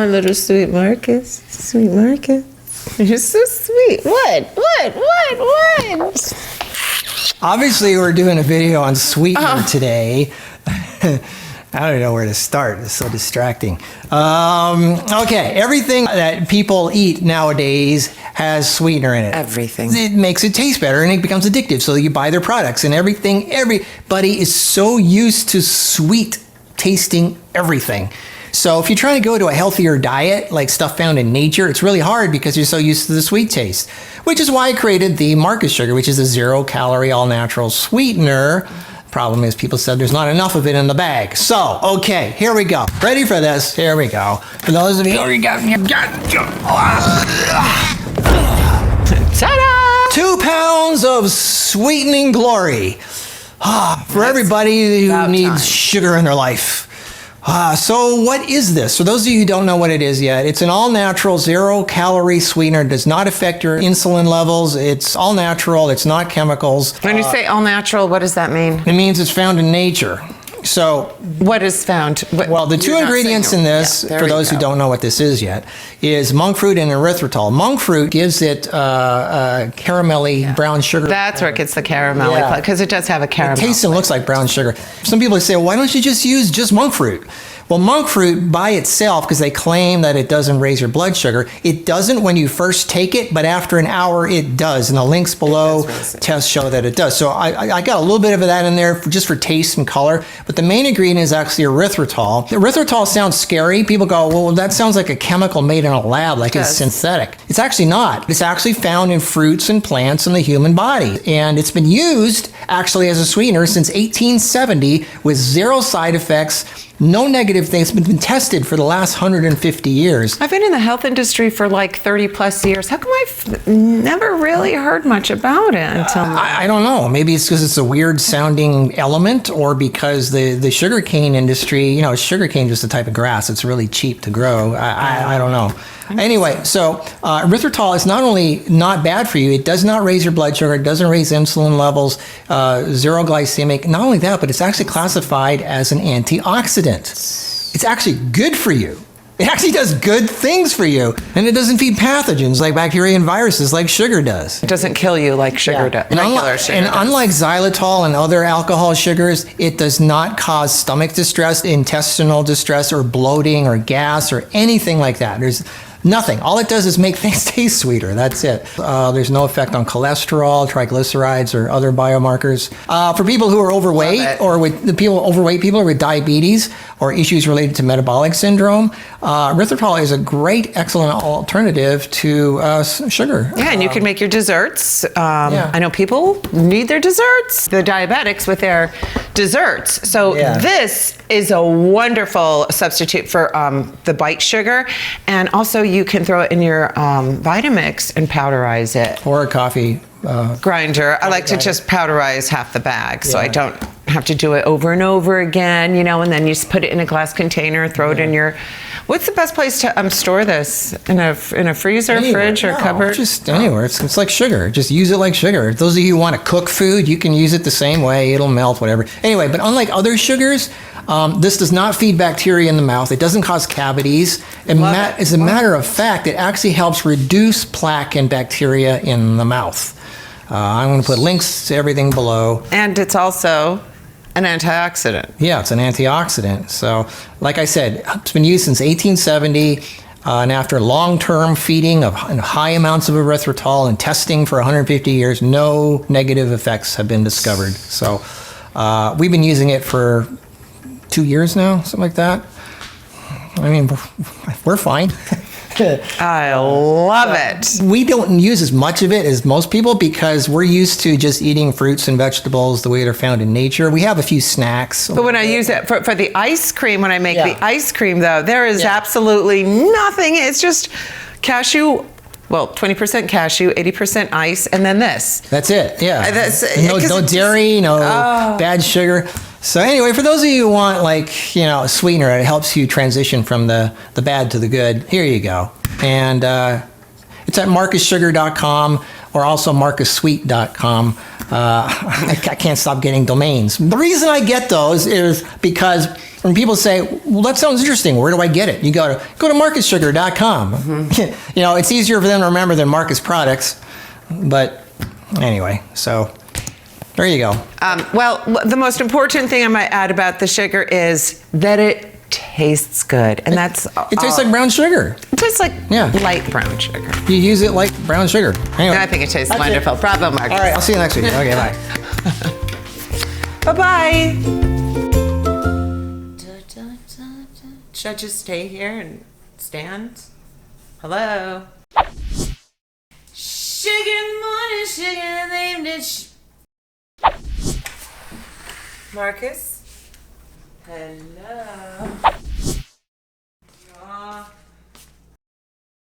my little sweet Marcus. Sweet Marcus. You're so sweet. What? Obviously, we're doing a video on sweetener today. I don't know where to start. It's so distracting. Okay, everything that people eat nowadays has sweetener in it. Everything. It makes it taste better and it becomes addictive. So you buy their products and everybody is so used to sweet tasting everything. So if you're trying to go to a healthier diet, like stuff found in nature, it's really hard because you're so used to the sweet taste, which is why I created the Marcus Sugar, which is a 0-calorie, all-natural sweetener. Problem is, people said there's not enough of it in the bag. So, okay, here we go. Ready for this? Here we go. For those of you who ta-da! 2 pounds of sweetening glory. For everybody who needs sugar in their life. So what is this? For those of you who don't know what it is yet, it's an all-natural, 0-calorie sweetener. It does not affect your insulin levels. It's all-natural. It's not chemicals. When you say all-natural, what does that mean? It means it's found in nature. So, what is found? Well, the two ingredients in this, for those who don't know what this is yet, is monk fruit and erythritol. Monk fruit gives it caramelly brown sugar. That's where it gets the caramelly, because it does have a caramel. It tastes and looks like brown sugar. Some people say, well, why don't you just use just monk fruit? Well, monk fruit by itself, because they claim that it doesn't raise your blood sugar, it doesn't when you first take it, but after an hour it does. And the links below tests show that it does. So I got a little bit of that in there just for taste and color, but the main ingredient is actually erythritol. Erythritol sounds scary. People go, well, that sounds like a chemical made in a lab, like it's synthetic. It's actually not. It's actually found in fruits and plants in the human body. And it's been used actually as a sweetener since 1870 with 0 side effects. No negative things. It's been tested for the last 150 years. I've been in the health industry for like 30 plus years. How come I've never really heard much about it until now? I don't know. Maybe it's because it's a weird sounding element, or because the sugarcane industry, you know, sugarcane is just a type of grass. It's really cheap to grow. I don't know. Anyway, so erythritol is not only not bad for you, it does not raise your blood sugar, it doesn't raise insulin levels, 0 glycemic. Not only that, but it's actually classified as an antioxidant. It's actually good for you. It actually does good things for you. And it doesn't feed pathogens like bacteria and viruses like sugar does. It doesn't kill you like sugar does. And unlike xylitol and other alcohol sugars, it does not cause stomach distress, intestinal distress, or bloating or gas or anything like that. There's nothing. All it does is make things taste sweeter. That's it. There's no effect on cholesterol, triglycerides, or other biomarkers. For people who are overweight, or with the overweight people with diabetes or issues related to metabolic syndrome, erythritol is a great, excellent alternative to sugar. Yeah, and you can make your desserts. I know people need their desserts. The diabetics with their desserts. So this is a wonderful substitute for the white sugar, and also you can throw it in your Vitamix and powderize it. Or a coffee grinder. I like to just powderize half the bag, so I don't have to do it over and over again, you know, and then you just put it in a glass container, throw it in your... What's the best place to store this? In a freezer, anywhere, fridge, or cupboard? Just anywhere. It's like sugar. Just use it like sugar. Those of you who want to cook food, you can use it the same way. It'll melt, whatever. Anyway, but unlike other sugars, this does not feed bacteria in the mouth. It doesn't cause cavities. As a matter of fact, it actually helps reduce plaque and bacteria in the mouth. I'm going to put links to everything below. And it's also an antioxidant. Yeah, it's an antioxidant. So, like I said, it's been used since 1870. And after long-term feeding of high amounts of erythritol and testing for 150 years, no negative effects have been discovered. So, we've been using it for 2 years now, something like that. I mean, we're fine. I love it. We don't use as much of it as most people because we're used to just eating fruits and vegetables the way they're found in nature. We have a few snacks. But when I use it for the ice cream, when I make the ice cream, though, there is absolutely nothing. It's just cashew. Well, 20% cashew, 80% ice, and then this. That's it, no dairy, no bad sugar. So anyway, for those of you who want, like, you know, a sweetener, it helps you transition from the bad to the good. Here you go. And it's at marcussugar.com. or also marcussweet.com. I can't stop getting domains. The reason I get those is because when people say, well, that sounds interesting, where do I get it? You go to marcussugar.com. Mm-hmm. You know, it's easier for them to remember than Marcus Products. But anyway, so there you go. Well, the most important thing I might add about the sugar is that it tastes good, and that's it tastes like brown sugar. It tastes like light brown sugar. You use it like brown sugar. Anyway, I think it tastes wonderful. Bravo, Marcus. All right, I'll see you next week. Okay, bye. Bye-bye. Should I just stay here and stand? Hello? Sugar in the morning, sugar in the evening. Marcus? Hello?